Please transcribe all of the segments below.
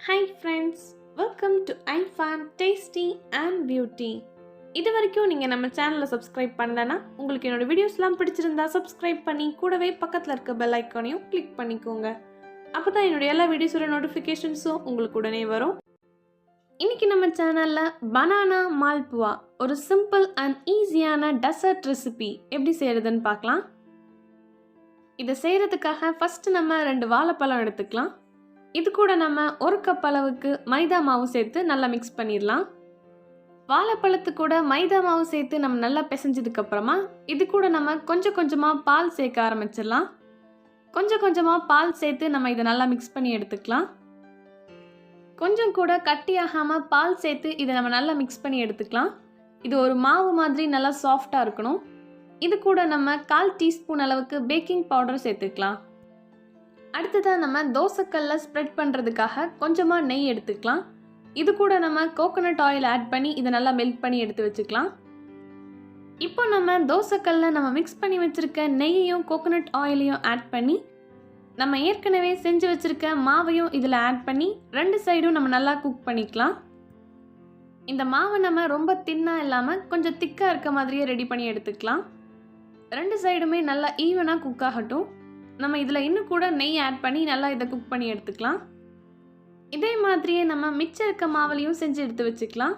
Hi friends, welcome to iFan Tasty and Beauty. இது வரைக்கும் நீங்கள் நம்ம சேனலை சப்ஸ்கிரைப் பண்ணலன்னா உங்களுக்கு என்னோட வீடியோஸ்லாம் பிடிச்சிருந்தா சப்ஸ்கிரைப் பண்ணி கூடவே பக்கத்தில் இருக்க பெல் ஐக்கானையும் கிளிக் பண்ணிக்கோங்க. அப்போ தான் என்னோடய எல்லா வீடியோஸோட நோட்டிஃபிகேஷன்ஸும் உங்களுக்கு உடனே வரும். இன்றைக்கி நம்ம சேனலில் பனானா மால்புவா ஒரு சிம்பிள் அண்ட் ஈஸியான டெசர்ட் ரெசிபி எப்படி செய்கிறதுன்னு பார்க்கலாம். இதை செய்கிறதுக்காக ஃபஸ்ட்டு நம்ம 2 வாழைப்பழம் எடுத்துக்கலாம். இது கூட நம்ம 1 கப் அளவுக்கு மைதா மாவு சேர்த்து நல்லா மிக்ஸ் பண்ணிடலாம். வாழைப்பழத்து கூட மைதா மாவு சேர்த்து நம்ம நல்லா பிசைஞ்சதுக்கப்புறமா இது கூட நம்ம கொஞ்சம் கொஞ்சமாக பால் சேர்க்க ஆரம்பிச்சிடலாம். கொஞ்சம் கொஞ்சமாக பால் சேர்த்து நம்ம இதை நல்லா மிக்ஸ் பண்ணி எடுத்துக்கலாம். கொஞ்சம் கூட கட்டியாகாமல் பால் சேர்த்து இதை நம்ம நல்லா மிக்ஸ் பண்ணி எடுத்துக்கலாம். இது ஒரு மாவு மாதிரி நல்லா சாஃப்டாக இருக்கணும். இது கூட நம்ம 1/4 டீஸ்பூன் அளவுக்கு பேக்கிங் பவுடர் சேர்த்துக்கலாம். அடுத்ததாக நம்ம தோசைக்கல்ல ஸ்ப்ரெட் பண்ணுறதுக்காக கொஞ்சமாக நெய் எடுத்துக்கலாம். இது கூட நம்ம கோகோனட் ஆயில் ஆட் பண்ணி இதை நல்லா மெல்ட் பண்ணி எடுத்து வச்சுக்கலாம். இப்போ நம்ம தோசைக்கல்ல நம்ம மிக்ஸ் பண்ணி வச்சுருக்க நெய்யையும் கோகோனட் ஆயிலையும் ஆட் பண்ணி நம்ம ஏற்கனவே செஞ்சு வச்சுருக்க மாவையும் இதில் ஆட் பண்ணி 2 சைடும் நம்ம நல்லா குக் பண்ணிக்கலாம். இந்த மாவை நம்ம ரொம்ப தின்னாக இல்லாமல் கொஞ்சம் திக்காக இருக்க மாதிரியே ரெடி பண்ணி எடுத்துக்கலாம். 2 சைடுமே நல்லா ஈவனாக குக் ஆகட்டும். நம்ம இதில் இன்னும் கூட நெய் ஆட் பண்ணி நல்லா இதை குக் பண்ணி எடுத்துக்கலாம். இதே மாதிரியே நம்ம மிச்சம் இருக்க மாவுலையும் செஞ்சு எடுத்து வச்சுக்கலாம்.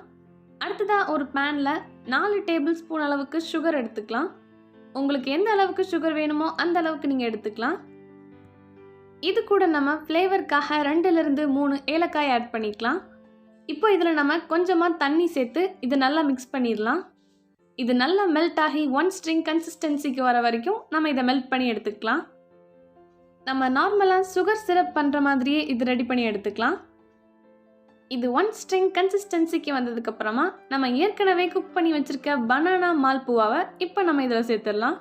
அடுத்ததாக ஒரு பேனில் 4 டேபிள் ஸ்பூன் அளவுக்கு சுகர் எடுத்துக்கலாம். உங்களுக்கு எந்த அளவுக்கு சுகர் வேணுமோ அந்த அளவுக்கு நீங்கள் எடுத்துக்கலாம். இது கூட நம்ம ஃப்ளேவருக்காக 2லிருந்து 3 ஏலக்காய் ஆட் பண்ணிக்கலாம். இப்போ இதில் நம்ம கொஞ்சமாக தண்ணி சேர்த்து இதை நல்லா மிக்ஸ் பண்ணிடலாம். இது நல்லா மெல்ட் ஆகி 1 ஸ்ட்ரிங் கன்சிஸ்டன்சிக்கு வர வரைக்கும் நம்ம இதை மெல்ட் பண்ணி எடுத்துக்கலாம். நம்ம நார்மலாக சுகர் சிரப் பண்ணுற மாதிரியே இது ரெடி பண்ணி எடுத்துக்கலாம். இது 1 ஸ்ட்ரிங் கன்சிஸ்டன்சிக்கு வந்ததுக்கப்புறமா நம்ம ஏற்கனவே குக் பண்ணி வச்சுருக்க பனானா மால்புவாவை இப்போ நம்ம இதில் சேர்த்துடலாம்.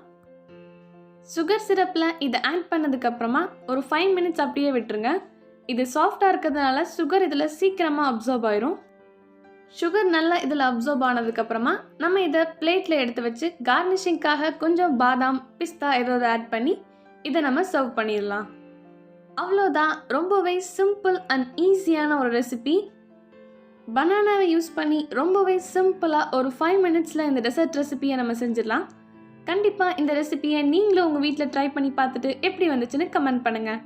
சுகர் சிரப்பில் இதை ஆட் பண்ணதுக்கப்புறமா ஒரு 5 மினிட்ஸ் அப்படியே விட்டுருங்க. இது சாஃப்டாக இருக்கிறதுனால சுகர் இதில் சீக்கிரமாக அப்சர்வ் ஆயிரும். சுகர் நல்லா இதில் அப்சர்வ் ஆனதுக்கப்புறமா நம்ம இதை பிளேட்டில் எடுத்து வச்சு கார்னிஷிங்காக கொஞ்சம் பாதாம் பிஸ்தா ஏதாவது ஆட் பண்ணி இதை நம்ம சர்வ் பண்ணிடலாம். அவ்வளோதான், ரொம்பவே சிம்பிள் அண்ட் ஈஸியான ஒரு ரெசிபி. பனானாவை யூஸ் பண்ணி ரொம்பவே சிம்பிளாக ஒரு 5 மினிட்ஸில் இந்த டெசர்ட் ரெசிபியை நம்ம செஞ்சிடலாம். கண்டிப்பாக இந்த ரெசிபியை நீங்களும் உங்கள் வீட்டில் ட்ரை பண்ணி பார்த்துட்டு எப்படி வந்துச்சுன்னு கமெண்ட் பண்ணுங்கள்.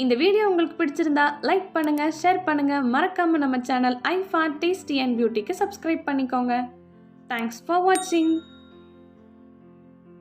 இந்த வீடியோ உங்களுக்கு பிடிச்சிருந்தா லைக் பண்ணுங்கள், ஷேர் பண்ணுங்கள். மறக்காமல் நம்ம சேனல் iFan Tasty and Beautyக்கு சப்ஸ்கிரைப் பண்ணிக்கோங்க. தேங்க்ஸ் ஃபார் வாட்சிங்.